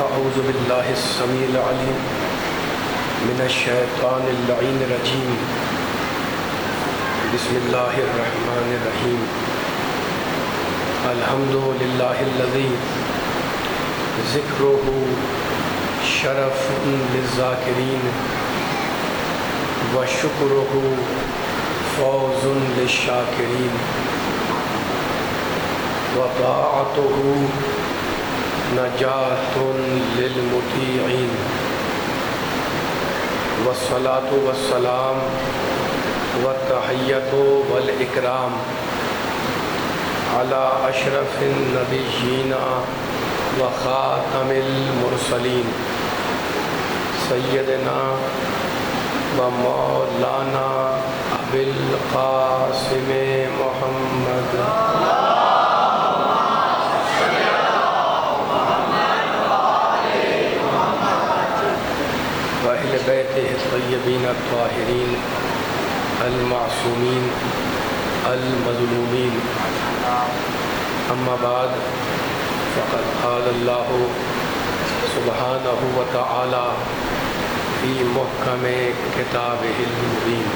اعوذ باللہ السمیع العلیم من الشیطان اللعین الرجیم بسم اللہ الرحمن الرحیم الحمد للہ الذی ذکرہ شرف للذاکرین وشکرہ فوز للشاکرین وطاعتہ نجات للمطیعین والصلاة والسلام والتحیۃ والاکرام علی اشرف النبیین وخاتم المرسلین سیدنا و مولانا ابی القاسم محمد وأہل بیتہ الطیبین الطاہرین المعصومین المظلومین اما بعد فقد قال اللہ سبحانہ وتعالی فی محکم کتابہ المبین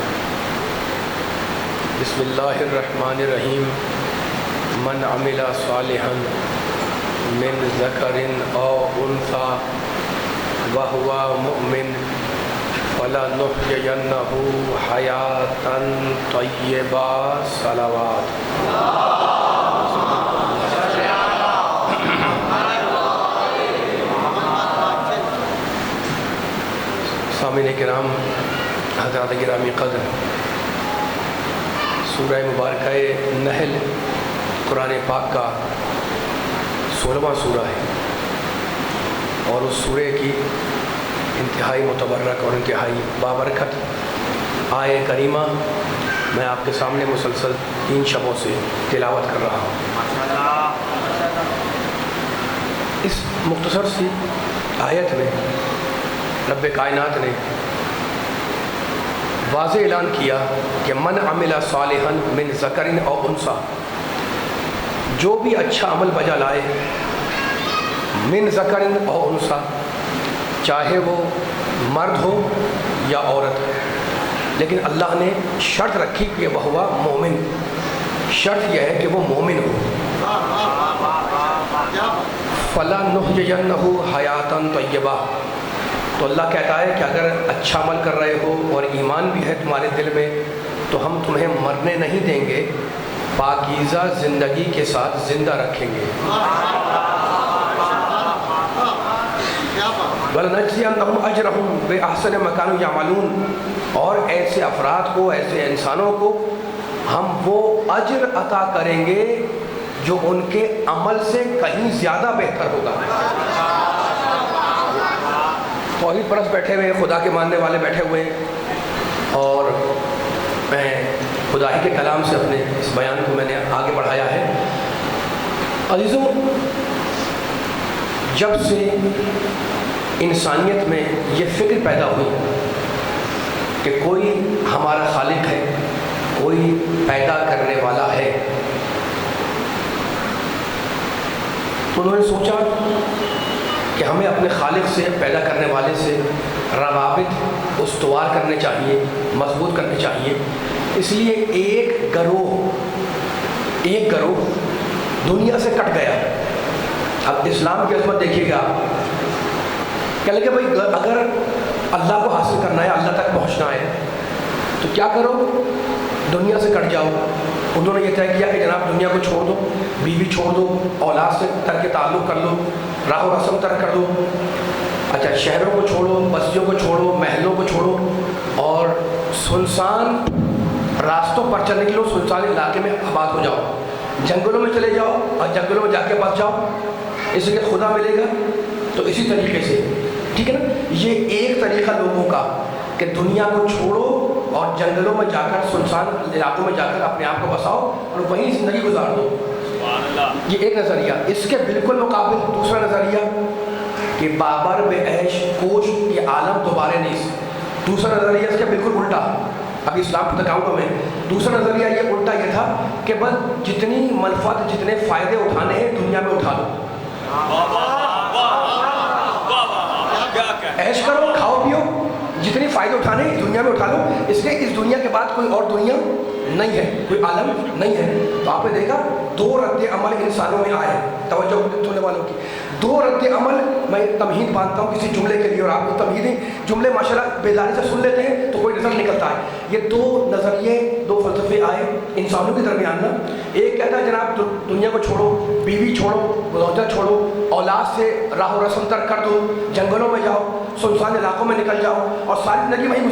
بسم اللہ الرحمن الرحیم من عمل صالحا من ذکر او انثی وَهُوَ مُؤْمِنٌ فَلَنُحْيِيَنَّهُ حَيَاةً طَيِّبَةً صلوات سامعین کرام، حضرات گرامی قدر، سورہ مبارکہ نحل قرآن پاک کا 16واں سورہ ہے، اور اس سورہ کی انتہائی متبرک اور انتہائی بابرکت آیہ کریمہ میں آپ کے سامنے مسلسل 3 شبوں سے تلاوت کر رہا ہوں۔ اس مختصر سی آیت میں رب کائنات نے واضح اعلان کیا کہ من عمل صالحا من ذکر او انثی، جو بھی اچھا عمل بجا لائے من ذکر او انثی، چاہے وہ مرد ہو یا عورت، لیکن اللہ نے شرط رکھی کہ وہ ہوا مومن، شرط یہ ہے کہ وہ مومن ہو۔ فَلَنُحْيِيَنَّهُ حَيَاةً طَيِّبَةً، تو اللہ کہتا ہے کہ اگر اچھا عمل کر رہے ہو اور ایمان بھی ہے تمہارے دل میں تو ہم تمہیں مرنے نہیں دیں گے، پاکیزہ زندگی کے ساتھ زندہ رکھیں گے۔ وَلَنَجْزِيَنَّهُمْ أَجْرَهُمْ بِأَحْسَنِ مَا كَانُوا يَعْمَلُونَ، اور ایسے افراد کو، ایسے انسانوں کو ہم وہ اجر عطا کریں گے جو ان کے عمل سے کہیں زیادہ بہتر ہوگا۔ توحید پرست بیٹھے ہوئے، خدا کے ماننے والے بیٹھے ہوئے ہیں، اور میں خدا ہی کے کلام سے اپنے اس بیان کو میں نے آگے بڑھایا ہے۔ عزیزوں، جب سے انسانیت میں یہ فکر پیدا ہوئی کہ کوئی ہمارا خالق ہے، کوئی پیدا کرنے والا ہے، تو انہوں نے سوچا کہ ہمیں اپنے خالق سے، پیدا کرنے والے سے روابط استوار کرنے چاہیے، مضبوط کرنے چاہیے۔ اس لیے ایک گروہ دنیا سے کٹ گیا۔ اب اسلام کی عظمت دیکھیے گا، کہ لگے بھائی اگر اللہ کو حاصل کرنا ہے، اللہ تک پہنچنا ہے، تو کیا کرو؟ دنیا سے کٹ جاؤ۔ انہوں نے یہ طے کیا کہ جناب دنیا کو چھوڑ دو، بیوی چھوڑ دو، اولاد سے ترک تعلق کر لو، راہ و رسم ترک کر دو، اچھا شہروں کو چھوڑو، بستیوں کو چھوڑو، محلوں کو چھوڑو، اور سنسان راستوں پر چل نکلو، سنسان علاقے میں آباد ہو جاؤ، جنگلوں میں چلے جاؤ اور جنگلوں میں جا کے بس جاؤ، اس لیے خدا ملے گا۔ تو اسی طریقے سے، ٹھیک ہے نا، یہ ایک طریقہ لوگوں کا کہ دنیا کو چھوڑو اور جنگلوں میں جا کر، سنسان علاقوں میں جا کر اپنے آپ کو بساؤ اور وہیں زندگی گزار دو۔ یہ ایک نظریہ۔ اس کے بالکل مقابل دوسرا نظریہ کہ بابر بے عیش کوش یہ عالم دوبارہ نہیں۔ دوسرا نظریہ اس کے بالکل الٹا، ابھی اسلام تک آؤں گا میں۔ دوسرا نظریہ یہ الٹا یہ تھا کہ بس جتنی منفعت، جتنے فائدے اٹھانے ہیں دنیا میں اٹھا لو، ऐश करो, खाओ पियो, जितने फ़ायदे उठाने इस दुनिया में उठा लो, इसके इस दुनिया के बाद कोई और दुनिया नहीं है, कोई आलम नहीं है। तो आपने देखा दो रद्द अमल इंसानों में आए, तवज्जो सुनने वालों की, दो रद्द अमल। मैं तमहीद बांधता हूँ किसी जुमले के लिए, और आप तमहीदी जुमले माशाल्लाह बेदारी से सुन लेते हैं तो कोई रिजल्ट निकलता है। ये दो नज़रिए, दो फ़लसफ़े आए इंसानों के दरमियान ना। एक कहता है जनाब दुनिया को छोड़ो, बीवी छोड़ो, रोज़ा छोड़ो, औलाद से राह रस्म तर्क कर दो, जंगलों में जाओ, सुनसान इलाकों में निकल जाओ और सारी ज़िंदगी वहीं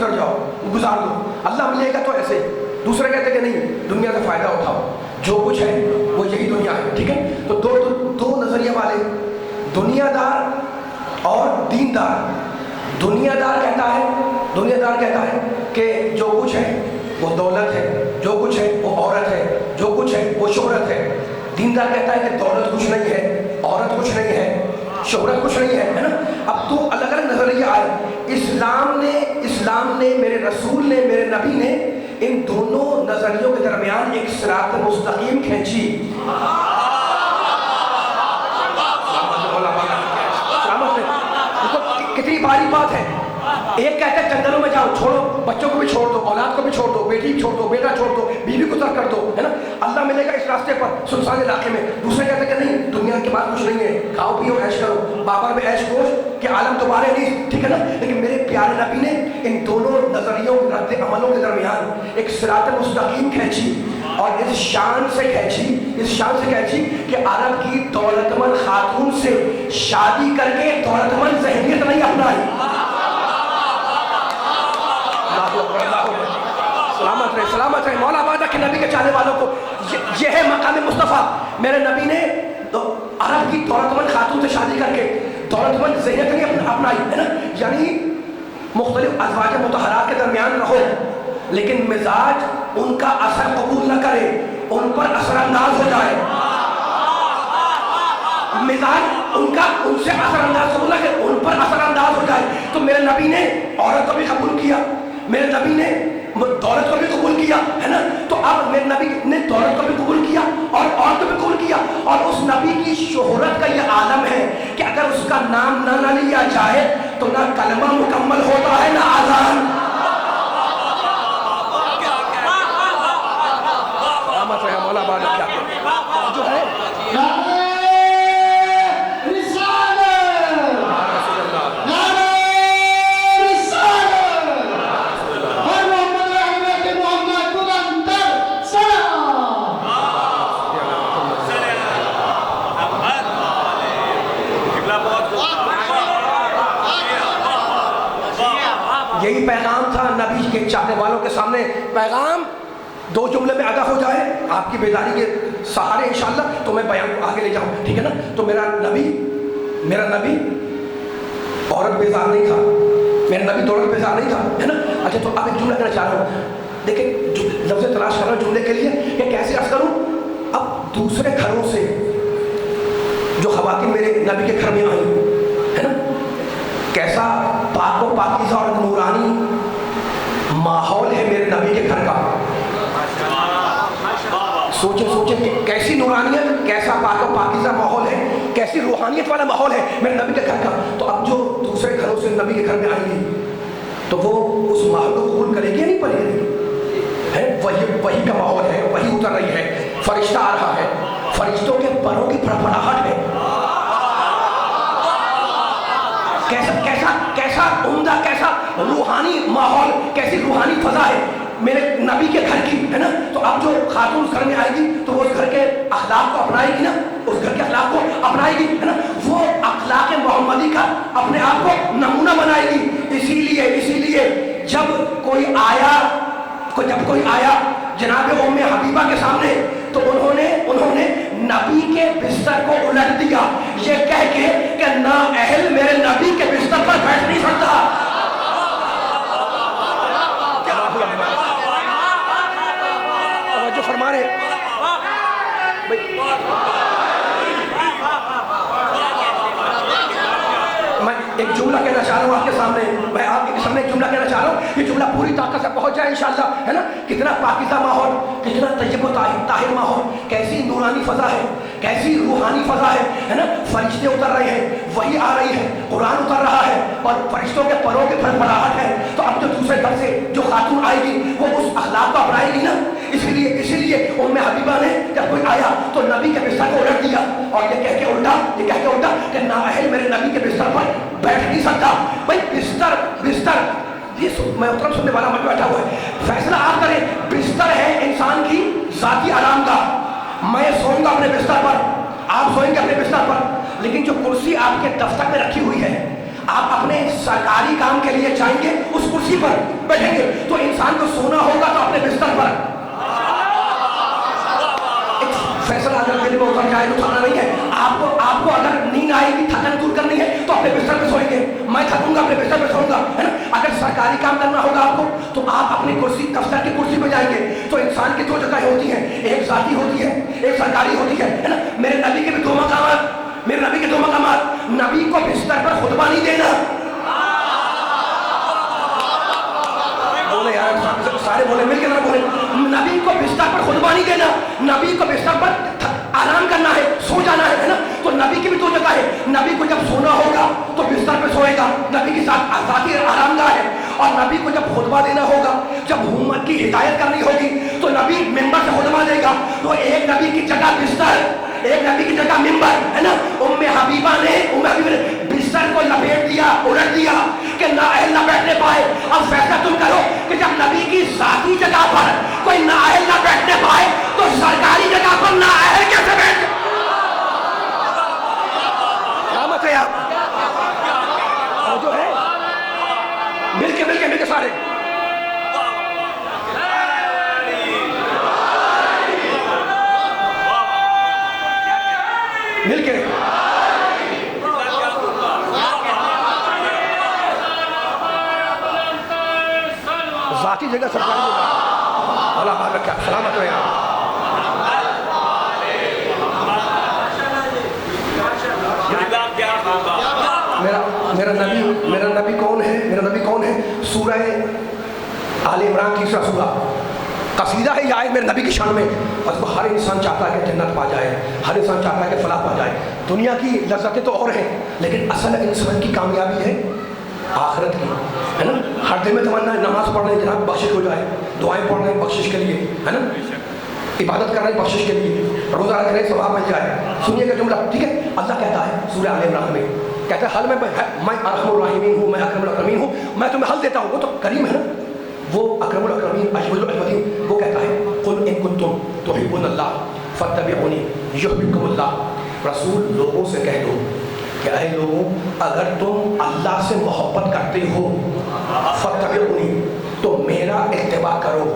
गुजार दो, अल्लाह मिलेगा। तो ऐसे दूसरे कहते कि नहीं, दुनिया से फ़ायदा उठाओ, जो कुछ है वो यही दुनिया है, ठीक है। तो दो नज़रिए वाले, दुनियादार और दीनदार। दुनियादार कहता है कि जो कुछ है वो दौलत है, जो कुछ है वो औरत है, जो कुछ है वो शोहरत है। दीनदार कहता है कि दौलत कुछ नहीं है, औरत कुछ नहीं है, शोहरत कुछ नहीं है ना। अब तो अलग अलग नजरिए आए। इस्लाम ने, मेरे रसूल ने, मेरे नबी ने इन दोनों नजरियों के दरमियान एक सिरात मुस्तकीम खींची। कितनी भारी बात है। एक कहते हैं जंगलों में जाओ, छोड़ो, बच्चों को भी छोड़ दो, औलाद को भी छोड़ दो, बेटी छोड़ दो, बेटा छोड़ दो, बीवी को तर्क कर दो, है ना, अल्लाह मिलेगा इस रास्ते पर सुनसान इलाके में। दूसरे कहते हैं कि नहीं, दुनिया के बाद कुछ नहीं है, खाओ पियो ऐश करो, बाबर में ऐश कोश के आलम तुम्हारे नहीं, ठीक है ना। लेकिन मेरे प्यारे नबी ने इन दोनों नजरियों, रद्द अमलों के दरमियान एक सिरात मुस्तकीम खींची, और इस शान से खींची कि अरब की दौलतमंद खातून से शादी करके दौलतमंद ज़हनियत नहीं अपनाई। सलामत रहे मौला आबादा के नबी के चाहने वालों को। ये है मकाम मुस्तफ़ा। मेरे नबी ने अरब की दौलतमंद खातून से शादी करके दौलतमंद ज़हनियत नहीं अपनाई, है ना। यानी मुख्तलिफ अज़वाज मुतहरात के दरमियान रहो, लेकिन मिजाज उनका असर कबूल न करे, उन पर असरअंदाज हो जाए। मिजाज उनका उनसे असरअंदाज कबूल न करे, उन पर असरअंदाज हो जाए। तो मेरे नबी ने औरत को भी कबूल किया, मेरे नबी ने दौलत को भी कबूल किया, है ना। तो अब मेरे नबी ने दौलत को भी कबूल किया और औरत को भी कबूल किया। और उस नबी की शोहरत का ये आलम है कि अगर उसका नाम ना लिया जाए तो ना कलमा मुकम्मल होता है, ना आज़ान। मौला बात क्या जो है यही पैगाम था नबी के चाहने वालों के सामने। पैगाम दो जुमले में अदा हो जाए आपकी बेदारी के सहारे इंशाअल्लाह, तो मैं बयान को आगे ले जाऊँ, ठीक है ना। तो मेरा नबी औरत बेजार नहीं था, मेरा नबी दौलत बेजार नहीं था, है ना। अच्छा, तो अब एक जुमला कहना चाह रहा हूँ, देखिए लफ्ज़ तलाश कर रहा हूँ जुमले के लिए कि कैसे अर्ज़ करूँ। अब दूसरे घरों से जो ख़वातीन मेरे नबी के घर में आई, है ना, कैसा पाक व पाकीज़ा और नूरानी माहौल है मेरे नबी के घर का। सोचे कि कैसी नूरानियत, कैसा पाक व पाकीज़ा माहौल है, कैसी रूहानियत वाला माहौल है मेरे नबी के घर का। तो अब जो दूसरे घरों से नबी के घर में आएंगी तो वो उस माहौल को कबूल करेगी या नहीं करेगी, है। वही का माहौल है, वही उतर रही है, फरिश्ता आ रहा है, फरिश्तों के परों की फड़फड़ाहट है। कैसा उम्दा, कैसा रूहानी माहौल, कैसी रूहानी फजा है मेरे नबी के घर की, है ना। तो अब जो खातून घर में आएगी तो वो उस घर के अखलाक को अपनाएगी ना, उस घर के अखलाक को अपनाएगी, है ना। वो अखलाक मोहम्मदी का अपने आप को नमूना बनाएगी। इसीलिए जब कोई आया जनाब उम्मे हबीबा के सामने, तो उन्होंने नबी के बिस्तर को उलट दिया, ये कह के कि ना अहल मेरे नबी के बिस्तर पर बैठ नहीं सकता। जो फरमा रहे मैं ایک جملہ کہنا چاہ رہا ہوں آپ کے سامنے، میں آپ کے سامنے ایک جملہ کہنا چاہ رہا ہوں، یہ جملہ پوری طاقت سے پہنچ جائے انشاءاللہ، ہے نا؟ کتنا پاکیزہ ماحول، کتنا طیب و طاہر ماحول، کیسی نورانی فضا ہے، کیسی روحانی فضا ہے نا؟ فرشتے اتر رہے ہیں، وحی آ رہی ہے، قرآن اتر رہا ہے، اور فرشتوں کے پروں کے پھڑپڑاہٹ ہے. تو اب جو دوسرے گھر سے جو خاتون آئے گی وہ اس اخلاق کو اپنائے گی نا. اسی لیے ام حبیبہ نے جب کوئی آیا تو نبی کے بستر کو الٹ دیا اور یہ کہہ کے الٹا کہ نااہل میرے نبی کے بستر پر بیٹھ نہیں سکتا. بھائی بستر یہ میں اترم سننے والا مجھے بیٹھا ہوا ہے، فیصلہ آپ کریں. بستر ہے انسان کی ذاتی آرام کا، میں سوؤں گا اپنے بستر پر، آپ سوئیں گے اپنے بستر پر، لیکن جو کرسی آپ کے دفتر میں رکھی ہوئی ہے آپ اپنے سرکاری کام کے لیے جائیں گے اس کرسی پر بیٹھیں گے. تو انسان کو سونا ہوگا تو اپنے بستر پر. فیصلہ اگر دل میں اتر جائے اٹھانا نہیں ہے. آپ کو اگر نیند آئے گی، تھکن دور کرنی ہے تو اپنے بستر پہ سوئیں گے. میں تھکوں گا اپنے بستر پہ سوؤں گا، ہے نا؟ اگر سرکاری کام کرنا ہوگا آپ کو تو آپ اپنی کرسی دفتر کی کرسی پہ جائیں گے. تو انسان کی دو جگہیں ہوتی ہیں، ایک ذاتی ہوتی ہے ایک سرکاری ہوتی ہے نا؟ میرے نبی کے بھی دو مقامات، میرے نبی کے دو مقامات. نبی کو بستر پر خطبہ نہیں دینا. بولے یار سارے بولے مل کے نہ بولے. نبی کو بستر پر خطبہ نہیں دینا، نبی کو بستر پر آرام کرنا ہے، سو جانا ہے نا؟ تو نبی کی بھی دو جگہ ہے. نبی کو جب سونا ہوگا تو بستر پہ سوئے گا، نبی کے ساتھ ذاتی آرام گاہ ہے. اور نبی کو جب خطبہ دینا ہوگا، جب امت کی ہدایت کرنی ہوگی تو نبی ممبر سے خطبہ دے گا. تو ایک نبی کی جگہ بستر، ایک نبی کی جگہ ممبر، ہے نا؟ ام حبیبہ نے بستر کو لپیٹ دیا، الٹ دیا کہ نااہل نہ بیٹھنے پائے. اب فیصلہ تم کرو کہ جب نبی کی ذاتی جگہ پر کوئی نااہل نہ بیٹھنے پائے تو سرکاری جگہ پر نااہل کیسے بیٹھ؟ رحمت ہے آپ جو ہے مل کے سارے مل کے ذاتی جگہ سرکاری جگہ اللہ بار رکھا سلامت رہے آپ. میرا نبی کون ہے؟ میرا نبی کون ہے؟ سورہ آل عمران کی سورہ قصیدہ ہے یہ آیت میرے نبی کی شان میں. اور ہر انسان چاہتا ہے کہ جنت پا جائے، ہر انسان چاہتا ہے کہ فلاح پا جائے. دنیا کی لذتیں تو اور ہیں لیکن اصل انسان کی کامیابی ہے آخرت کی، ہے نا؟ ہر دن میں تمنا ہے نماز پڑھ رہے ہیں جناب بخشش ہو جائے، دعائیں پڑھ رہے ہیں بخشش کے لیے، ہے نا؟ عبادت کر رہے ہیں بخشش کے لیے، روزہ رکھ رہے ہیں ثواب مل جائے. سنیے گا جملہ، ٹھیک ہے؟ اللہ کہتا ہے سورہ آل عمران میں، کہتا ہے حل میں ارحم الراحمین ہوں، میں اکرم الاکرمین ہوں، میں تمہیں حل دیتا ہوں. وہ تو کریم ہے نا، وہ اکرم الاکرمین اجود الاجودین. وہ کہتا ہے قل ان کنتم تحبون اللہ فاتبعونی یحببکم اللہ. رسول لوگوں سے کہہ دو کہ اے لوگوں اگر تم اللہ سے محبت کرتے ہو فاتبعونی تو میرا اتباع کرو.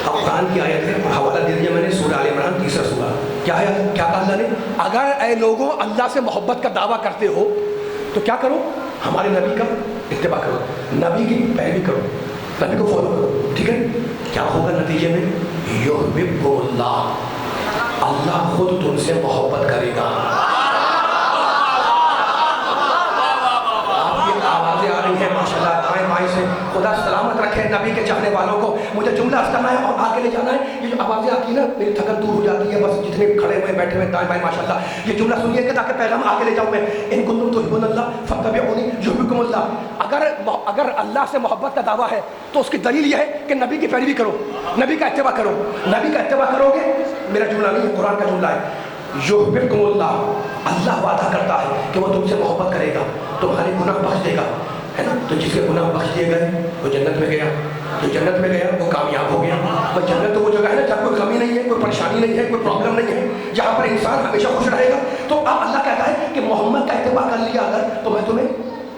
قرآن کی آیت ہے، حوالہ دے دیا میں نے سورہ آل عمران تیسرا سورہ. کیا ہے؟ کیا کہا اللہ نے؟ اگر اے لوگوں اللہ سے محبت کا دعویٰ کرتے ہو تو کیا کرو؟ ہمارے نبی کا اتباع کرو، نبی کی پیروی کرو، نبی کو فالو کرو. ٹھیک ہے؟ کیا ہوگا نتیجے میں؟ یحببکم اللہ، اللہ خود تم سے محبت کرے گا. آپ کی آوازیں آ رہی ہیں ماشاءاللہ دائیں بائیں سے. خدا سلامت رکھے نبی کے چاہنے والوں کو. مجھے جملہ عرض کرنا ہے اور آگے لے جانا ہے. یہ جو آوازیں آتی ہیں نا میری تھکن دور ہو جاتی ہے. بس جتنے کھڑے ہوئے بیٹھے ہوئے دائیں بائیں ماشاءاللہ یہ جملہ سنیے کہ تاکہ پیغام آگے لے جاؤں میں. ان کنتم تحبون اللہ فاتبعونی یحببکم اللہ. اگر اللہ سے محبت کا دعویٰ ہے تو اس کی دلیل یہ ہے کہ نبی کی پیروی کرو، نبی کا اتباع کرو. نبی کا اتباع کرو گے، میرا جملہ نہیں ہے قرآن کا جملہ ہے. یحببکم اللہ، اللہ وعدہ کرتا ہے کہ وہ تم سے محبت کرے گا، تمہارے گناہ بخش دے گا، ہے نا؟ تو جس کے گناہ بخش دیے گئے وہ جنت میں گیا، جو جنت میں گیا وہ کامیاب ہو گیا. اور جنت تو وہ جگہ ہے نا جہاں کوئی کمی نہیں ہے، کوئی پریشانی نہیں ہے، کوئی پرابلم نہیں ہے، جہاں پر انسان ہمیشہ خوش رہے گا. تو اب اللہ کہتا ہے کہ محمد کا اتباع کر لیا اگر تو میں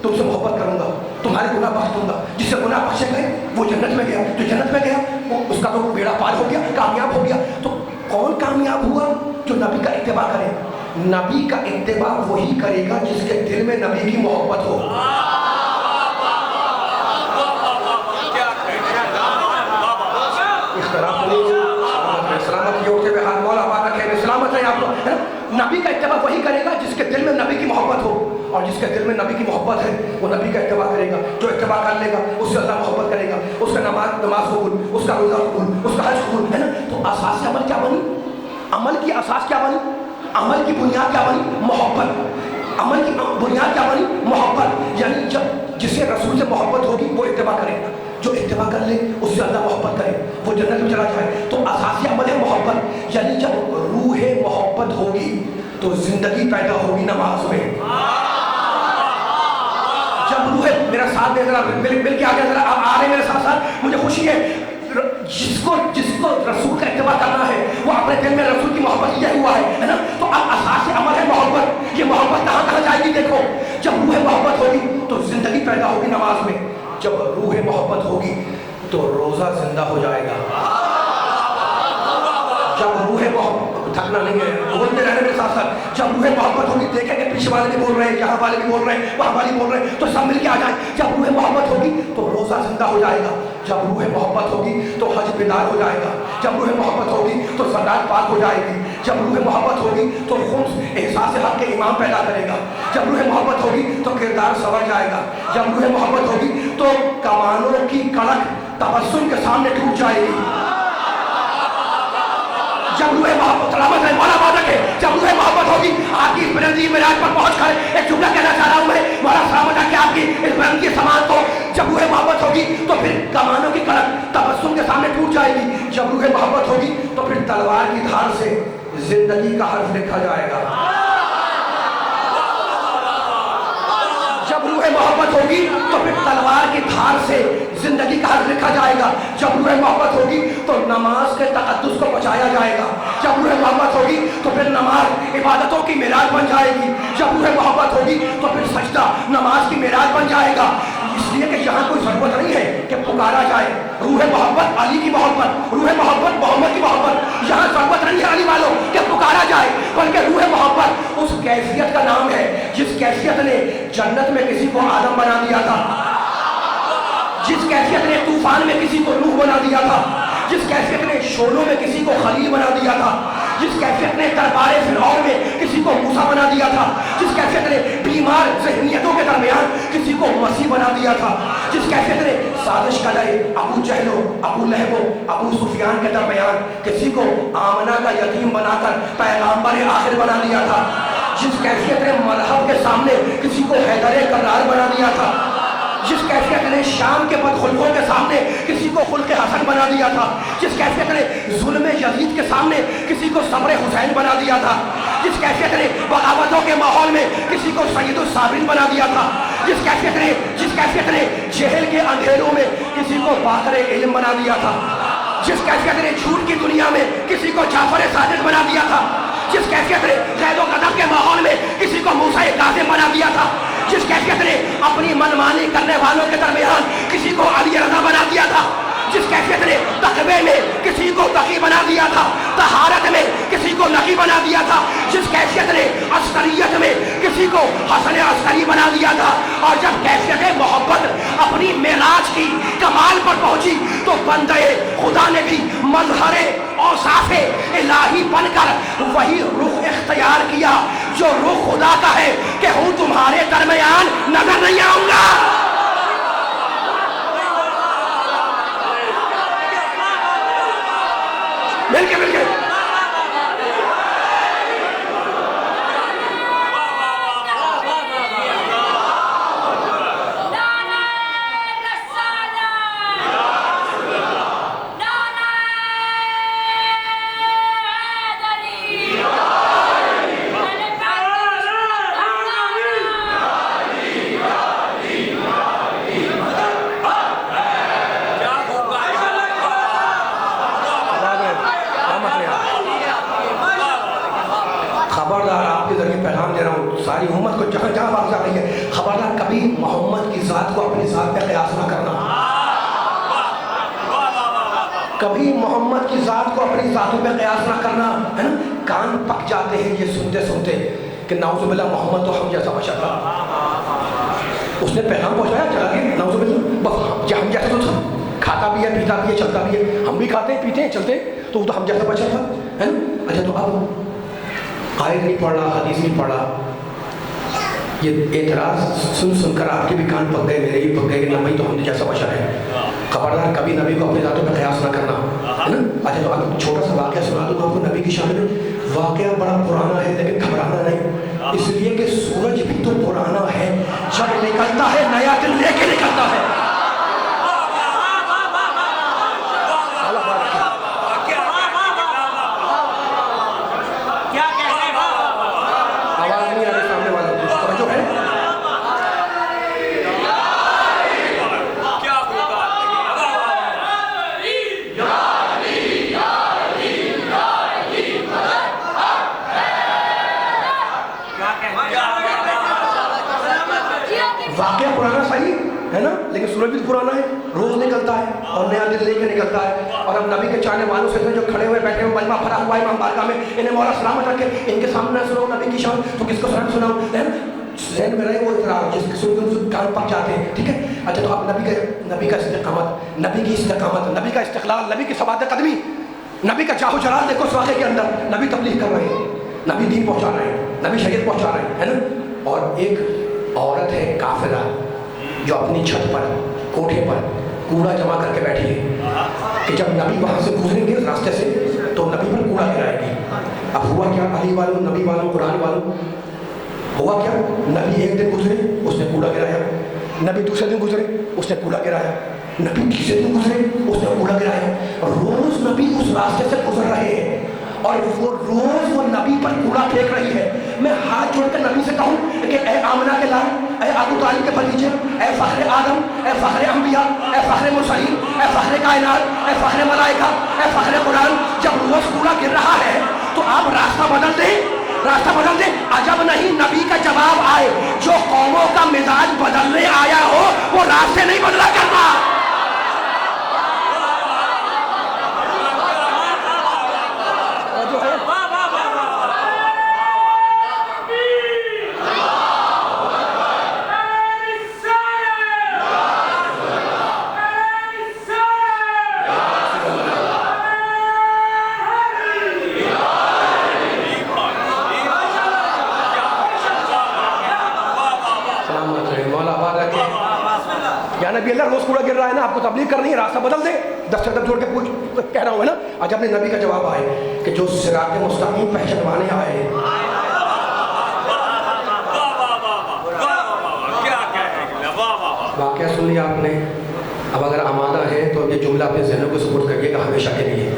تم سے محبت کروں گا، تمہارے گناہ بخش دوں گا. جس سے گناہ بخشے گئے وہ جنت میں گیا، جو جنت میں گیا وہ اس کا تو بیڑا پار ہو گیا، کامیاب ہو گیا. تو کون کامیاب ہوا؟ جو نبی کا اتباع کرے. نبی کا اتباع وہی کرے گا جس کے دل میں نبی کی محبت ہو. سلامت یہ ہوتے ہوئے حال مولا پاک رکھے، سلامت ہے آپ لوگ، ہے نا؟ नबी का इत्तिबा वही करेगा जिसके दिल में नबी की मोहब्बत हो, और जिसके दिल में नबी की मोहब्बत है वो नबी का इत्तिबा करेगा। जो इत्तिबा कर लेगा उससे अल्लाह मोहब्बत करेगा, उसका नमाज कबूल, उसका रोज़ा कबूल, उसका हज कबूल, है ना। तो असास अमल क्या बनी? अमल की असास क्या बनी? अमल की बुनियाद क्या बनी? मोहब्बत। अमल की बुनियाद क्या बनी? मोहब्बत। यानी जब जिसे रसूल से मोहब्बत होगी वो इत्तिबा करेगा, जो इत्तिबा कर ले उससे अल्लाह मोहब्बत करे, वो जन्नत में चला जाए। तो असासी अमल है मोहब्बत। यानी जब रूह मोहब्बत होगी तो जिंदगी पैदा होगी नमाज में। जब रूह, मेरा साथ दे जरा, मिल के आगे जरा, आप आ रहे मेरे साथ साथ, मुझे खुशी है। जिसको रसूल का इत्तिबा करना है वो अपने दिल में रसूल की मोहब्बत किया हुआ है ना। तो अब असासी अमल है मोहब्बत। ये मोहब्बत कहाँ कहाँ जाएगी? देखो, जब रूह मोहब्बत होगी तो जिंदगी पैदा होगी नमाज में। जब रूह मोहब्बत होगी तो रोजा जिंदा हो जाएगा। जब रूह मोहब्बत, थकना नहीं है, बोलते रहने के साथ साथ, जब रूह मोहब्बत होगी, देखेंगे पीछे वाले भी बोल रहे हैं, यहाँ वाले भी बोल रहे हैं, वहाँ वाले बोल रहे हैं, तो सब मिलके आ जाए। जब रूह मोहब्बत होगी तो रोजा जिंदा हो जाएगा। जब रूह मोहब्बत होगी तो हज बेदार हो जाएगा। जब रूह मोहब्बत होगी तो ज़कात पाक हो जाएगी। जब रूह मोहब्बत होगी तो खुम्स एहसास हक के इमाम पैदा करेगा। जब रूह मोहब्बत होगी तो किरदार संवर जाएगा। जब रूह मोहब्बत होगी तो कमानों की कड़क तबस्सुम के सामने टूट जाएगी। जब रूह मोहब्बत, सलामत है मौला बादक है, जब रूह मोहब्बत होगी, आपकी इस बुलंदी मेराज पर पहुंच कर एक जुमला कहना चाह रहा हूं मैं, मौला सलामत है कि आपकी इस बुलंदी के समान को, जब रूह मोहब्बत होगी तो फिर कमानों की कड़क तबस्सुम के सामने टूट जाएगी। जब रूह मोहब्बत होगी तो फिर तलवार की धार से जिंदगी का हर्फ लिखा जाएगा। जब रूह मोहब्बत होगी तो फिर तलवार की धार से जिंदगी का हर्फ लिखा जाएगा। जब रूह मोहब्बत होगी तो नमाज के तकद्दुस को बचाया जाएगा। जब रूह मोहब्बत होगी तो फिर नमाज इबादतों की मेराज बन जाएगी। जब रूह मोहब्बत होगी तो फिर सजदा नमाज की मेराज बन जाएगा। इसलिए कि यहाँ कोई जरूरत नहीं है कि पुकारा जाए रूह मोहब्बत अली की मोहब्बत, रूह मोहब्बत मोहम्मद की मोहब्बत, यहाँ जरूरत नहीं है अली वालों कि पुकारा जाए, बल्कि रूह मोहब्बत उस कैफियत का नाम है जिस कैफियत ने जन्नत में किसी को आदम बना दिया था, जिस कैफियत ने तूफान में किसी को नूह बना दिया था, जिस कैफियत ने शोलों में किसी को खलील बना दिया था, जिस कैफियत ने दरबारे फिरौन में किसी को मूसा बना दिया था, जिस कैफियत ने बीमार ज़हनियतों के दरमियान किसी को मसीह बना दिया था, जिस कैफियत ने साजिश करे अबू जहलो, अबू लहबो, अबू सुफियान के दरमियान किसी को आमना का यतीम बनाकर पैगंबर आखिर बना दिया था, जिस कैफियत ने मजहब के सामने किसी को हैदर करार बना दिया था, जिस कैफियत ने शाम के बदखुल्कों के सामने किसी को खुल्क़े हसन बना दिया था, जिस कैफियत ने जुल्म यजीद के सामने किसी को सब्र हुसैन बना दिया था, जिस कैफियत ने बगावतों के माहौल में किसी को सैयदुल साबिरीन बना दिया था, जिस कैफियत ने जेल के अंधेरों में किसी को बाकरे इल्म बना दिया था, जिस कैफियत ने झूठ की दुनिया में किसी को जाफर सादिक बना दिया था, जिस कैफियत ने क़ैद व ग़ज़ब के माहौल में किसी को मूसा काज़िम बना दिया था, जिस कैफियत ने अपनी मनमानी करने वालों के दरमियान किसी को अली रज़ा बना दिया था, जिस कैफियत ने तक़वे में किसी को तक़ी बना दिया था, तहारत में किसी को नकी बना दिया था, जिस कैफियत ने अस्करियत में किसी को हसन अस्करी बना दिया था, और जब कैफियत मोहब्बत अपनी मेराज की कमाल पर पहुंची तो बंदे खुदा ने भी मज़हरे औसाफ़े इलाही बनकर वही रुख इख्तियार किया जो रुख खुदा का है कि हूँ तुम्हारे दरमियान नजर नहीं आऊंगा। मिलके सारी उम्मत को जहाँ जहाँ बात जा रही है, खबरदार कभी मोहम्मद की ज़ात को अपनी ज़ात पे क़यास ना करना, कभी मोहम्मद की ज़ात को अपनी ज़ातों पे क़यास ना करना, है ना। कान पक जाते हैं ये सुनते सुनते कि नाउज़ुबिल्लाह मोहम्मद तो हम जैसा बशर था, उसने पैगाम पहुँचाया चला के नाउज़ुबिल्लाह, बस हम जैसा तो था, खाता भी है पीता भी है चलता भी है, हम भी खाते हैं पीते हैं चलते, तो वो तो हम जैसा बशर था, है ना। अच्छा तो آیت نہیں پڑھ رہا، حدیث نہیں پڑھ رہا، یہ اعتراض سن سن کر آپ کے بھی کان پک گئے، میرے بھی پک گئے کہ نبی تو ہم جیسا بشر ہے، خبردار کبھی نبی کو اپنے ذاتوں پہ قیاس نہ کرنا، ہے نا۔ اچھا تو اگر چھوٹا سا واقعہ سنا دوں آپ کو نبی کی شان میں، واقعہ بڑا پرانا ہے لیکن گھبرانا نہیں، اس لیے کہ سورج بھی تو پرانا ہے، جب نکلتا ہے نیا دن لے کے نکلتا ہے۔ آواز نہیں آ رہی سامنے والا توجہ ہے؟ واقعہ پرانا صحیح ہے نا، لیکن سورج بھی پرانا ہے، روز نکلتا ہے اور نیا دن لے کے نکلتا ہے۔ اور ہم نبی کے چاہنے والوں سے جو کھڑے ہوئے بیٹھے ہوئے مجمع بھرا ہوا ہے امام بارگاہ میں، انہیں مولا سلامت رکھے، ان کے سامنے سناؤ نبی کی شان تو کس کو سناؤں؟ ذہن میں رہے وہ اعتراض جس کے سن کان پک جاتے ہیں، ٹھیک ہے۔ اچھا تو آپ نبی کا استقامت، نبی کی استقامت، نبی کا استقلال، نبی کی ثبات قدمی، نبی کا جاہ و جلال دیکھو اس واقعے کے اندر، نبی تبلیغ کر رہے ہیں، نبی دین پہنچا رہے ہیں، نبی شریعت پہنچا رہے ہیں، ہے نا۔ اور ایک عورت ہے کافرہ جو اپنی چھت پر، کوٹھے پر کوڑا جمع کر کے بیٹھی ہے کہ جب نبی وہاں سے گزریں گے راستے سے تو نبی پر کوڑا گرائے گی۔ اب ہوا کیا علی والوں، نبی والوں، قرآن والوں، ہوا کیا؟ نبی ایک دن گزرے اس نے کوڑا گرایا، نبی دوسرے دن گزرے اس نے کوڑا گرایا، نبی تیسرے دن گزرے اس نے کوڑا گرایا، روز نبی اس راستے سے گزر رہے ہیں اور وہ روز وہ نبی پر کوڑا پھینک رہی ہے۔ میں ہاتھ جوڑ کر نبی سے کہوں کہ اے آمنہ کے لال، اے ابو طالب کے بھتیجے، اے فخر آدم، اے فخر انبیاء، اے فخر مرسلین، اے فخر کائنات، اے فخر ملائکہ، اے فخر قرآن، جب روز کوڑا گر رہا ہے تو آپ راستہ بدل دیں، راستہ بدل دیں۔ عجب نہیں نبی کا جواب آئے، جو قوموں کا مزاج بدلنے آیا ہو وہ راستے نہیں بدلا کرنا۔ نبی اللہ روز کوڑا گر رہا ہے نا، آپ کو تبلیغ کرنی ہے، راستہ بدل دیں، دس قدم جوڑ کے کہہ رہا ہوں ہے نا۔ آج اپنے نبی کا جواب آئے کہ جو صراط مستقیم پہچانوانے آئے، واقعہ سن لیا آپ نے۔ اب اگر آمادہ ہے تو یہ جملہ اپنے ذہنوں کو سپورٹ کریے گا ہمیشہ کے لیے۔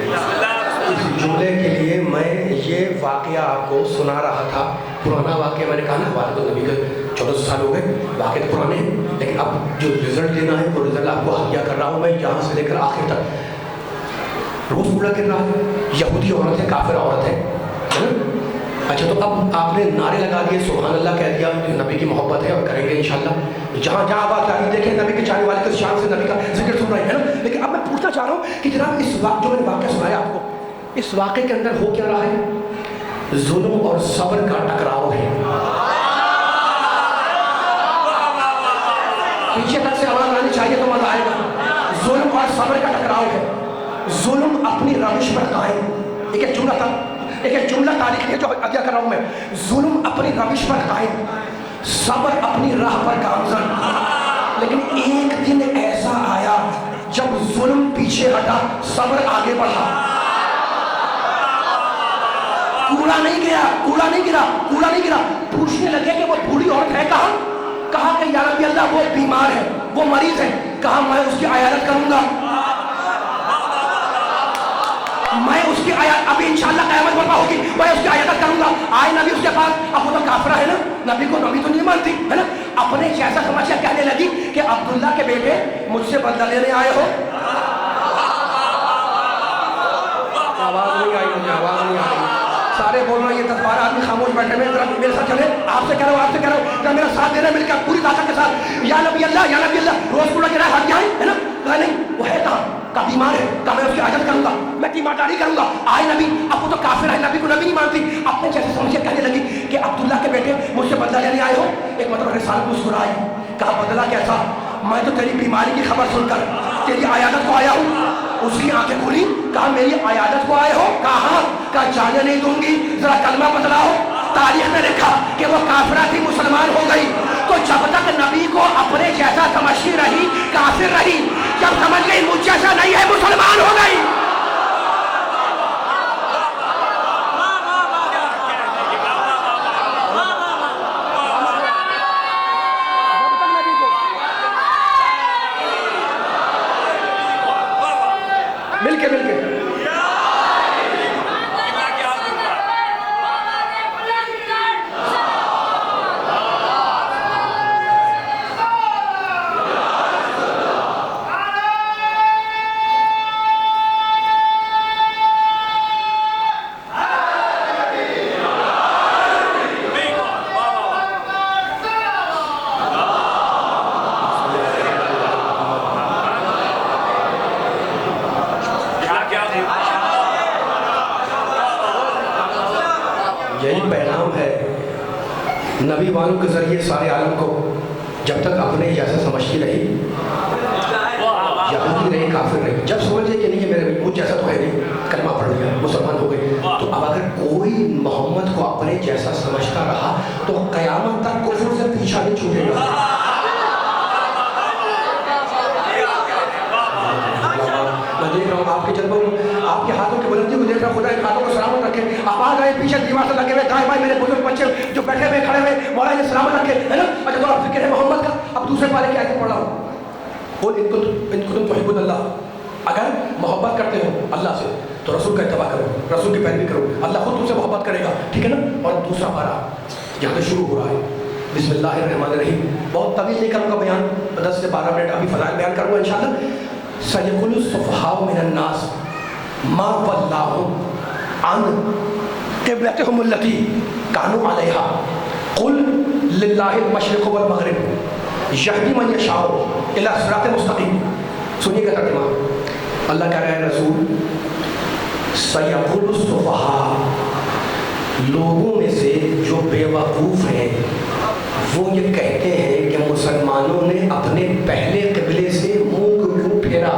اس جملے کے لیے میں یہ واقعہ آپ کو سنا رہا تھا، پرانا واقعہ، میں نے کہا نا واقعہ تو نبی کے 1400 سال ہو گئے، واقعہ تو پرانے ہیں، لیکن اب جو رزلٹ دینا ہے وہ رزلٹ آپ کو حقیہ کر رہا ہوں میں یہاں سے لے کر آخر تک۔ روز کوڑا گر رہا ہے، یہودی عورت ہے، کافر عورت ہے نا۔ اچھا تو اب آپ نے نعرے لگا دیے، سبحان اللہ کہہ دیا، نبی کی محبت ہے اور کریں گے انشاءاللہ، جہاں جہاں بات آ رہی دیکھیں نبی کے چاہنے والے کس شان سے نبی کا ذکر سن رہے ہیں نا۔ لیکن اب میں پوچھنا چاہ رہا ہوں کہ جناب اس وقت جو میں نے واقعہ سنایا آپ کو، اس واقعے کے اندر ہو کیا رہا ہے؟ ظلم اور صبر کا ٹکراؤ ہے۔ پیچھے تک سے آواز آنی چاہیے تو مزہ آئے گا۔ ظلم اور صبر کا ٹکراؤ ہے۔ ظلم اپنی روش پر قائم، ایک جملہ تھا، ایک جملہ تاریخی ہے جو عطیہ کر رہا ہوں میں، ظلم اپنی روش پر قائم، صبر اپنی راہ پر گامزن۔ لیکن ایک دن ایسا آیا جب ظلم پیچھے ہٹا، صبر آگے بڑھا۔ کوڑا نہیں گیا، کوڑا نہیں گرا، کوڑا نہیں گرا۔ پوچھنے لگے کہ وہ بوڑھی عورت ہے کہاں؟ کہا کہ یا رب اللہ وہ بیمار ہے، وہ مریض ہے۔ کہا میں اس کی عیادت کروں گا، میں اس کی عیادت، ابھی انشاءاللہ قیامت برپا ہوگی، میں اس کی عیادت کروں گا۔ آئے نبی اس کے پاس، اب وہ تو کافرہ ہے نا، نبی کو نبی تو نہیں مانتی ہے نا، اپنے جیسا سمجھ کے کہنے لگی کہ عبداللہ کے بیٹے مجھ سے بدلہ لینے آئے ہو۔ آواز نہیں آئی مجھے، آواز نہیں آئی، سارے بول رہے ہیں، یہ 10-12 آدمی خاموش بیٹھے میں، ذرا میرے ساتھ چلے، آپ سے کہہ رہا ہوں، آپ سے کہہ رہا ہوں، ذرا میرا ساتھ دینا مل کر پوری طاقت کے ساتھ، یا نبی اللہ، یا نبی اللہ، روز کوڑا گرا ہے، ہٹ جائیں ہے نا۔ کہا نہیں، وہ ہے کہاں؟ کہا بیمار ہے، کہا میں اس کی عیادت کروں گا، میں تیمارداری کروں گا۔ آئے نبی، اب وہ تو کافر ہے، نبی کو نبی نہیں مانتی، اپنے جیسے سمجھ کے کہنے لگی کہ عبداللہ کے بیٹے مجھ سے بدلہ لینے آئے ہو۔ ایک مطلب رسالت مسکرائی، کہا بدلہ کیسا؟ میں تو تیری بیماری کی خبر سن کر تیری عیادت کو آیا ہوں۔ اس کی آنکھیں کھلی، کہا میری عیادت کو آئے ہو؟ کہا ہاں۔ کہا جانے نہیں دوں گی، ذرا کلمہ بتلاؤ۔ तारीख में लिखा कि वो काफिरा थी, मुसलमान हो गई। तो जब तक नबी को अपने जैसा समझती रही, काफिर रही, जब समझ गई मुझ जैसा नहीं है, मुसलमान हो गई। मिलके मिलके यही पैगाम है नबी वालों के जरिए सारे आलम को। जब तक अपने जैसा समझती रही, यहूदी रही, काफिर रही, जब समझ गई कि नहीं ये मेरे मुझ जैसा तो है नहीं, कलमा पढ़ लिया, मुसलमान हो गए। तो अब अगर कोई मोहम्मद को अपने जैसा समझता रहा तो कयामत तक कुफ्र से पीछा नहीं छूटेगा। मैं देख रहा हूँ आपके जज्बों को, आपके हाथों की बुलंदी को देख रहा हूँ। खुदा इन हाथों को सलामत रखे। आवाज आए पीछे दीवार से लगे हुए दाएं बाएं मेरे बुजुर्ग बच्चे जो बैठे हुए खड़े हुए, मौला ये सलामत रखे, है ना। अच्छा तो आप फिक्र है मोहम्मद का। अब दूसरे पारे की आयत पढ़ रहा हूँ, बोल इनको तुम तुहिब्बुल्लाह, अगर मोहब्बत करते हो अल्लाह से तो रसूल का इत्तबा करो, रसूल की पैरवी करो, अल्लाह खुद तुमसे मोहब्बत करेगा, ठीक है ना। और दूसरा पारा यहाँ से शुरू हो रहा है, बिस्मिल्लाहिर्रहमानिर्रहीम। बहुत तवील नहीं करूँगा बयान, 10 से 12 मिनट अभी फज़ाइल बयान करूँगा इंशाअल्लाह। सयक़ुलु सुफ़हाउ मिनन्नास मा वल्लाहुम अन क़िबलतिहिमुल्लती कानू अलैहा क़ुल लिल्लाहिल मशरिक़ु वल मग़रिब यहदी मन यशाउ इला सिरातिल मुस्तक़ीम। सुनिएगा तर्जुमा, अल्लाह कह रहा है रसूल, सयक़ुलु सुफ़हा, लोगों में से जो बेवकूफ़ हैं वो ये कहते हैं कि मुसलमानों ने अपने पहले क़िबले से मुँह क्यों फेरा।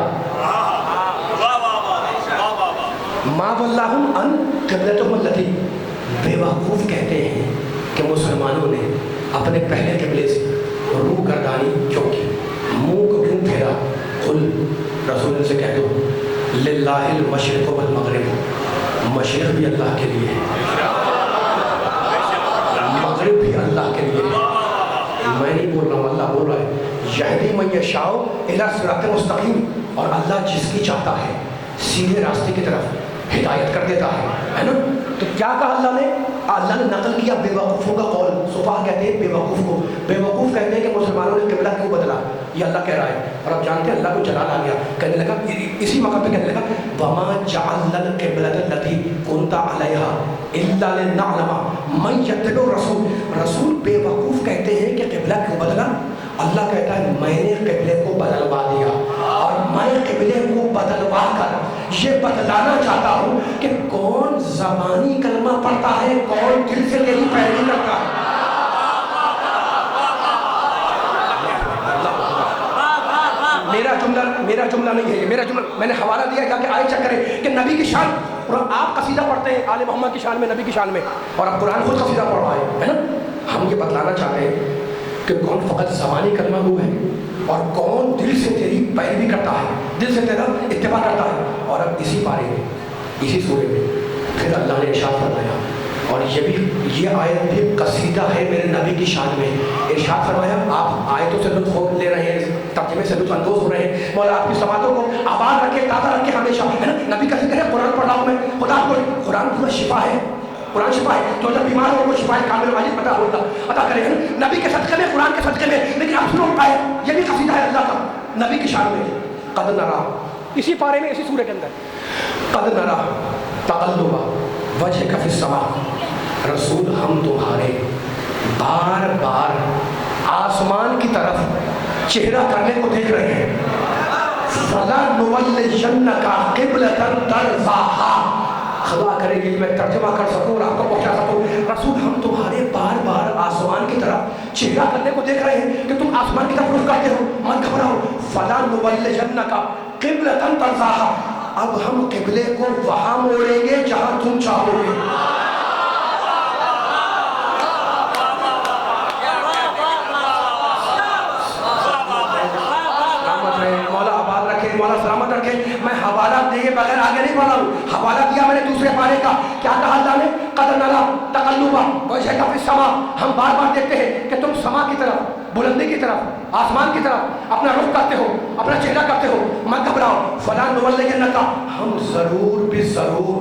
मा वल्लाहुम अन क़िबलतिहिमुल्लती, बेवकूफ़ कहते हैं कि मुसलमानों ने अपने पहले क़िबले से रूह गर्दानी क्यों की, मुँह को क्यों फेरा। कुल, रसूल से कह दो, लिल्लाहिल मशरिक़ु वल मग़रिब, मशरिक़ भी अल्लाह के लिए है, मग़रिब भी अल्लाह के लिए है। मैं नहीं बोल रहा हूँ, अल्लाह बोल रहा है। यहदी मन यशाउ इला सिरातिल मुस्तक़ीम, और अल्लाह जिसकी चाहता है सीधे रास्ते की तरफ हिदायत कर देता है ना। तो क्या कहा अल्लाह ने? अल्लाह ने नकल किया बेवकूफ़ों का कौल। सुफ़हा कहते हैं बेवकूफ़ को, बेवकूफ़ कहते हैं कि मुसलमानों ने क़िबला क्यों बदला, ये अल्लाह कह रहा है। और अब जानते हैं अल्लाह को जलाल आ गया, कहने लगा इसी मकाम पे कहने लगा, वमा जअलनल क़िबलतल्लती कुन्ता अलैहा इल्ला लिनअलमा मन यत्तबिउ रसूल। रसूल बेवकूफ़ कहते हैं कि क़िबला क्यों बदला। अल्लाह कहता है मैंने क़िबले को बदलवा दिया, और मैं क़िबले को बदलवा कर ये बतलाना चाहता हूँ कि कौन ज़बानी कलमा पढ़ता है, कौन दिल से तेरी पैरवी करता है। मेरा जुमला नहीं है ये, मेरा जुमला मैंने हवाला दिया जाके आए चेक करें कि नबी की शान, और आप कसीदा पढ़ते हैं आले मोहम्मद की शान में, नबी की शान में, और अब कुरान खुद कसीदा पढ़ रहा है ना। हम ये बतलाना चाहते हैं कि कौन फ़कत ज़बानी कलमा गो है और कौन दिल से तेरी पैरवी करता है, दिल से तेरा इत्तिबा करता है। और अब इसी बारे में, इसी सूरे में फिर अल्लाह ने इरशाद फरमाया, और ये आयत भी कसीदा है मेरे नबी की शान में। इरशाद फरमाया, आप आयतों से लुत्फ़ ले रहे हैं, तर्जुमे से लुत्फ़ अंदोज़ हो रहे हैं, मौला आपकी समातों को आबाद रखे, ताज़ा रखे हमेशा, है ना। नबी का जिक्र है, कुरान पढ़ रहा हूँ मैं, खुदा को कुरान पूरा शिफा है, कुरान शिफा है। जो जब बीमार हो उनको शिफा कामिल वाजिब अता होता अता करेगा ना, नबी के सदक़े में, कुरान के सदक़े में। लेकिन आप सुनो आए, ये भी कसीदा है अल्लाह का नबी की शान में। क़द नरा, इसी पारे में, इसी सूरे के अंदर, क़द नरा तक़ल्लुबा वजहिका फ़िस्समा, रसूल हम तुम्हारे बार बार आसमान की तरफ चेहरा करने को देख रहे हैं। फ़लनुवल्लियन्नका क़िबलतन तर्ज़ाहा, खुदा करेगी मैं तर्जुमा कर सकूँ और आपको पहुँचा सकूँ। रसूल हम तुम्हारे बार बार आसमान की तरफ चेहरा करने को देख रहे हैं कि तुम आसमान की तरफ रुख करते हो, मत घबराओ। फ़लनुवल्लियन्नका क़िबलतन तर्ज़ाहा, अब हम क़िबले को वहाँ मोड़ेंगे जहाँ तुम चाहोगे। कहने वाला हूँ। हवाला दिया मैंने दूसरे पारे का, क्या कहा अल्लाह ने? क़द नरा तक़ल्लुबा वजहिका फ़िस समा, हम बार बार देखते हैं कि तुम समा की तरफ, बुलंदी की तरफ, आसमान की तरफ अपना रुख करते हो, अपना चेहरा करते हो। मत घबराओ, फला नुवल्लियन्नका, हम ज़रूर भी ज़रूर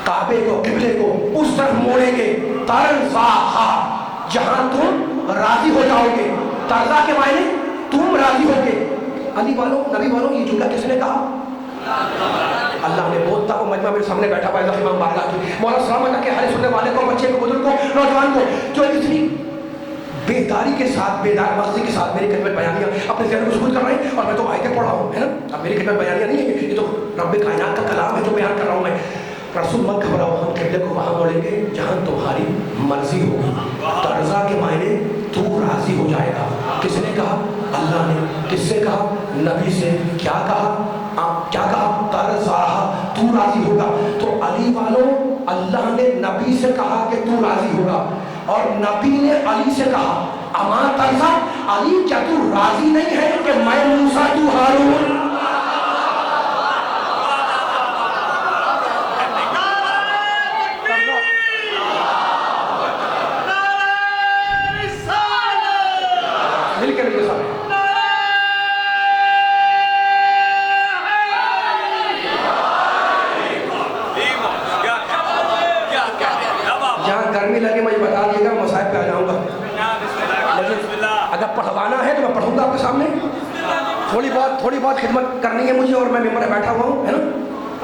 काबे को, किबले को उस तरफ मोड़ेंगे, तरज़ाहा, जहां तुम राजी हो जाओगे। तरज़ा के मायने तुम राजी होगे। अली वालों, नबी वालों, ये जुमला किसने कहा? अल्लाह ने। बोलता को मजमा मेरे सामने बैठा हुआ है इमाम बारगाह की, मौला सलामत के हर सुनने वाले को, बच्चे को, बुजुर्ग को, नौजवान को, जो इतनी बेदारी के साथ, बेदार मगज़ी के साथ मेरी खिदमत बयानियाँ अपने ज़हन को सुकून कर रहे हैं। और मैं तो आयतें पढ़ रहा हूँ, है ना। अब मेरी खिदमत बयानियाँ नहीं है, ये तो रब्बे कायनात का कलाम है जो बयान कर रहा हूँ मैं। रसूल मत घबराओ, हम किबले को वहाँ मोड़ेंगे जहाँ तुम्हारी मर्जी होगी। तर्ज़ा के मायने तू राज़ी हो जाएगा। किसने कहा? अल्लाह ने। किससे कहा? नबी से। क्या कहा? क्या कहा? तर्ज़ाहा, तू राज़ी होगा। तो अली वालों, अल्लाह ने नबी से कहा कि तू राज़ी होगा, और नबी ने अली से कहा अमा तर्ज़ा, अली क्या तू राज़ी नहीं है कि मैं मूसा तू हारून? थोड़ी बहुत खिदमत करनी है मुझे, और मैं मेंबर में बैठा हुआ हूँ, है ना।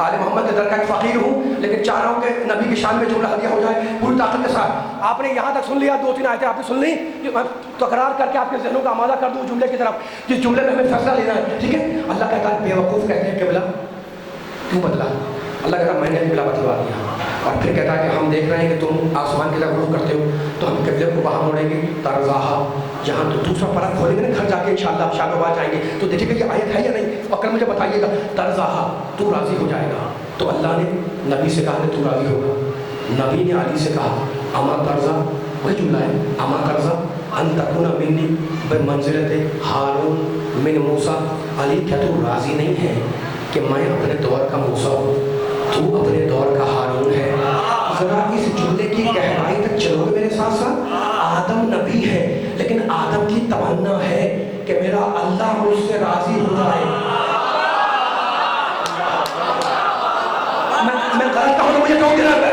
आले मोहम्मद के दर का एक फ़कीर हूँ, लेकिन चाह रहा हूँ कि नबी की शान में जुमला हदिया हो जाए पूरी ताकत के साथ। आपने यहाँ तक सुन लिया, 2-3 आयतें आपने सुन ली, मैं तकरार करके आपके ज़हनों का आमादा कर दूँ जुमले की तरफ, जिस जुमले में हमें फैसला लेना है। ठीक है। अल्लाह कहता है बेवकूफ़ कहते हैं किबला क्यों बदला? अल्लाह कहता है मैंने किबला बदलवा दिया। और फिर कहता है कि हम देख रहे हैं कि तुम आसमान की तरफ रुख करते हो, तो हम किबले को वहाँ मोड़ेंगे, तरज़ाहा, जहाँ तो दूसरा पारा खोलेंगे ना घर जाके इंशाअल्लाह, शाम बाद जाएंगे तो देखिएगा ये आयत है या नहीं, और कल मुझे बताइएगा। तरज़ाहा, तू राज़ी हो जाएगा। तो अल्लाह ने नबी से कहा कि तू राज़ी होगा। नबी ने अली से कहा अमा तर्ज़ा, वही जुमला है, अमा तर्ज़ा अन तकूना मिन्नी बमंज़िलत हारून मिन मूसा, अली क्या तू राज़ी नहीं है कि मैं अपने दौर का मूसा हूँ, तू अपने दौर का हारून है? ज़रा इस जुमले की गहराई तक चलोगे मेरे साथ साथ। आदम नबी है, लेकिन आदम की तमन्ना है कि मेरा अल्लाह मुझसे राज़ी हो जाए। मैं गलत कहूँ तो मुझे क्यों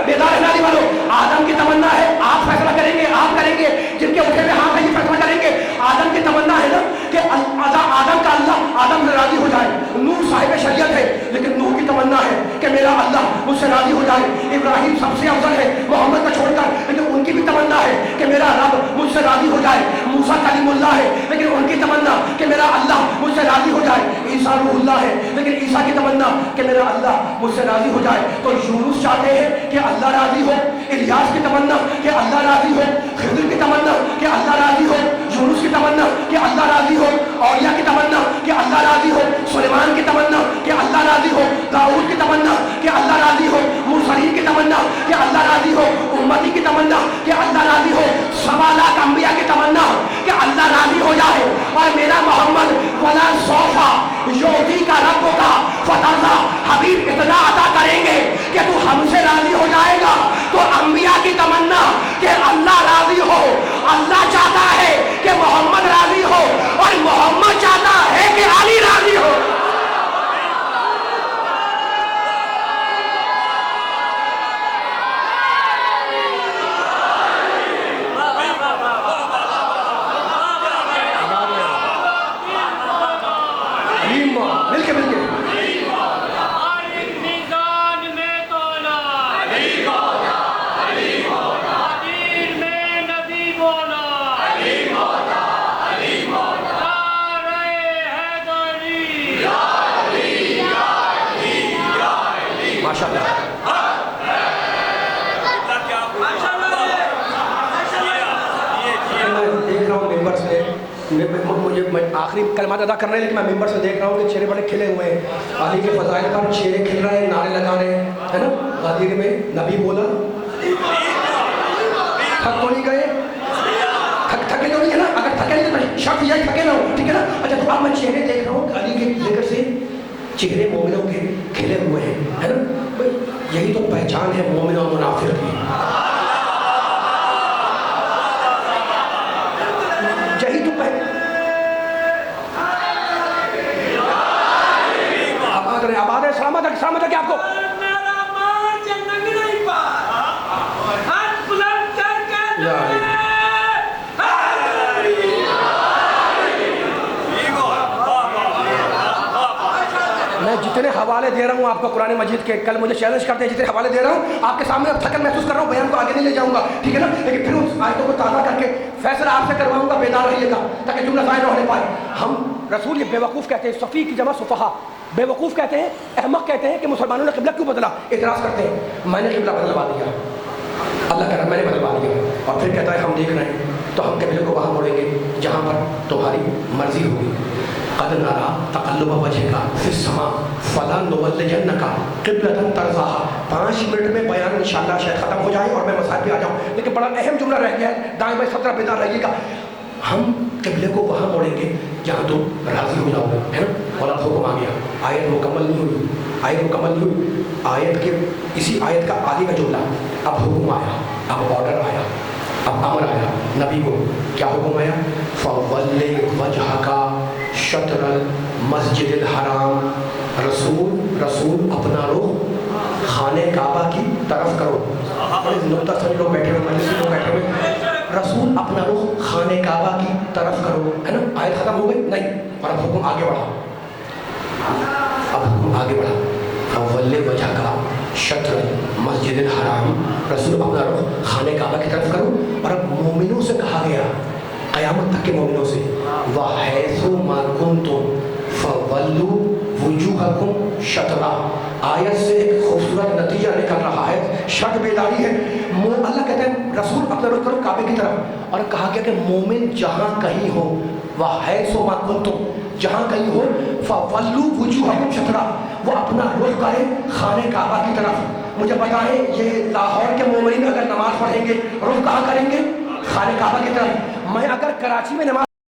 बेदार रहने वालों। आदम की तमन्ना है, आप फैसला करेंगे, आप करेंगे, जिनके उठे हुए हाथ है ये फैसला करेंगे। आदम की तमन्ना है ना कि आदम का अल्लाह आदम से राज़ी हो जाए। नूह साहिब शरीयत है, लेकिन नूह की तमन्ना है कि मेरा अल्लाह मुझसे राज़ी हो जाए। इब्राहिम सबसे अफजल है मोहम्मद को छोड़कर, लेकिन उनकी भी तमन्ना है कि मेरा रब मुझसे राज़ी हो जाए। मूसा कलीमुल्लाह है, लेकिन उनकी तमन्ना कि मेरा अल्लाह मुझसे राज़ी हो जाए। ईसा रूहुल्लाह है, लेकिन ईसा की तमन्ना कि मेरा अल्लाह मुझसे राज़ी हो जाए। तो यूनुस चाहते हैं कि अल्लाह राज़ी हो, इलियास की तमन्ना कि अल्लाह राज़ी हो, खिज़र की तमन्ना कि अल्लाह राज़ी हो, यूनुस की तमन्ना कि अल्लाह राज़ी हो, औलिया की तमन्ना कि अल्लाह राज़ी हो, सुलेमान की तमन्ना कि अल्लाह राज़ी हो, दाऊद की तमन्ना कि अल्लाह राज़ी हो, मुरसलीन की तमन्ना कि अल्लाह राज़ी हो, उम्मती की तमन्ना कि अल्लाह राज़ी हो, 1.25 लाख अंबिया की तमन्ना कि अल्लाह राज़ी हो जाए। और मेरा मोहम्मद वला सौफा योदी का रब का फतरजा हबीब इतना अता करेंगे कि तू हमसे राज़ी हो जाएगा। तो अंबिया की तमन्ना कि अल्लाह राज़ी हो, अल्लाह चाहता है कि मोहम्मद राज़ी हो, और मोहम्मद चाहता है कि अली राज़ी हो। आखिरी कलमात अदा कर रहे हैं, लेकिन मैं मेंबर से देख रहा हूँ कि चेहरे बड़े खिले हुए हैं। अली के फजाइल पर चेहरे खिल रहे हैं, नारे लगा रहे हैं, है ना। गादिर में नबी बोला, थक तो नहीं गए, थके तो नहीं है ना। अगर थके नहीं तो शक यही थके ना हो, ठीक है ना। अच्छा, तो अब मैं चेहरे देख रहा हूँ अली के जिक्र से چہرے مومنوں کے کھلے ہوئے ہیں، ہے نا بھائی؟ یہی تو پہچان ہے مومن اور منافق کی، یہی تو آباد ہے، سلامت ہے، سلامت ہے کہ آپ کو میں جتنے حوالے دے رہا ہوں آپ کو قرآن مجید کے، کل مجھے چیلنج کرتے ہیں جتنے حوالے دے رہا ہوں آپ کے سامنے اب تھکن محسوس کر رہا ہوں، بیان کو آگے نہیں لے جاؤں گا، ٹھیک ہے نا، لیکن پھر اس آیتوں کو تازہ کر کے فیصلہ آپ سے کرواؤں گا، بیدار رہیے گا تاکہ جملہ ضائع نہ ہونے پائے۔ ہم رسول یہ بیوقوف کہتے ہیں، صفی کی جمع صفحہ، بیوقوف کہتے ہیں، احمق کہتے ہیں کہ مسلمانوں نے قبلہ کیوں بدلا، اعتراض کرتے ہیں میں نے قبلہ بدلوا دیا، اللہ کہہ رہا ہے میں نے بدلوا دیا، اور پھر کہتا ہے ہم دیکھ رہے ہیں تو ہم قبلے کو وہاں موڑیں گے جہاں پر تمہاری مرضی ہوگی۔ قد نرى تقلب وجهك في السماء فلنولينك قبلة ترضاها۔ 5 منٹ میں بیان انشاءاللہ شاید ختم ہو جائے اور میں مسائل پہ آ جاؤں، لیکن بڑا اہم جملہ رہ گیا ہے، دائیں بائیں سب طرف بیدار رہیے گا۔ ہم قبلے کو وہاں موڑیں گے جہاں تم راضی ہو جاؤ گے، ہے نا، اور اب حکم آ گیا، آیت مکمل نہیں ہوئی، آیت مکمل نہیں ہوئی، آیت کے اسی آیت کا آگے کا جملہ، اب حکم آیا، اب آرڈر آیا، اب امر آیا نبی کو، کیا حکم آیا؟ فَوَلِّ وَجْهَكَ شَطْرَ الْمَسْجِدِ الْحَرَامِ، رسول اپنا رخ خانہ کعبہ کی طرف کرو۔ نقطہ سمجھ لوگ بیٹھے ہوئے، مجلسی لوگ بیٹھے ہوئے، رسول اپنا رخ خانہ کعبہ کی طرف کرو، ہے نا، آیت ختم ہو گئی نہیں، اور اب حکم آگے بڑھا، اب حکم آگے بڑھا، فَوَلِّ وَجْهَكَ شطر مسجد الحرام، رسول اپنا رخ خانہ کعبہ کی طرف کرو، اور اب مومنوں سے کہا گیا، قیامت تک کے مومنوں سے، وَحَيْثُ مَا كُنْتُمْ فَوَلُّوا وُجُوهَكُمْ شَطْرَهُ۔ آیت سے ایک خوبصورت نتیجہ نکل رہا ہے، شرط بیداری ہے، اللہ کہتے ہیں رسول اپنا رخ کرو کعبے کی طرف، اور کہا گیا کہ مومن جہاں کہیں ہو، وَحَيْثُ مَا كُنْتُمْ، جہاں کہیں ہو، فَوَلُّوا وُجُوهَكُمْ شَطْرَهُ، وہ اپنا رخ کرے خانہ کعبہ کی طرف۔ مجھے بتائیں یہ لاہور کے مومنین اگر نماز پڑھیں گے رخ کہاں کریں گے؟ خانہ کعبہ کی طرف۔ میں اگر کراچی میں نماز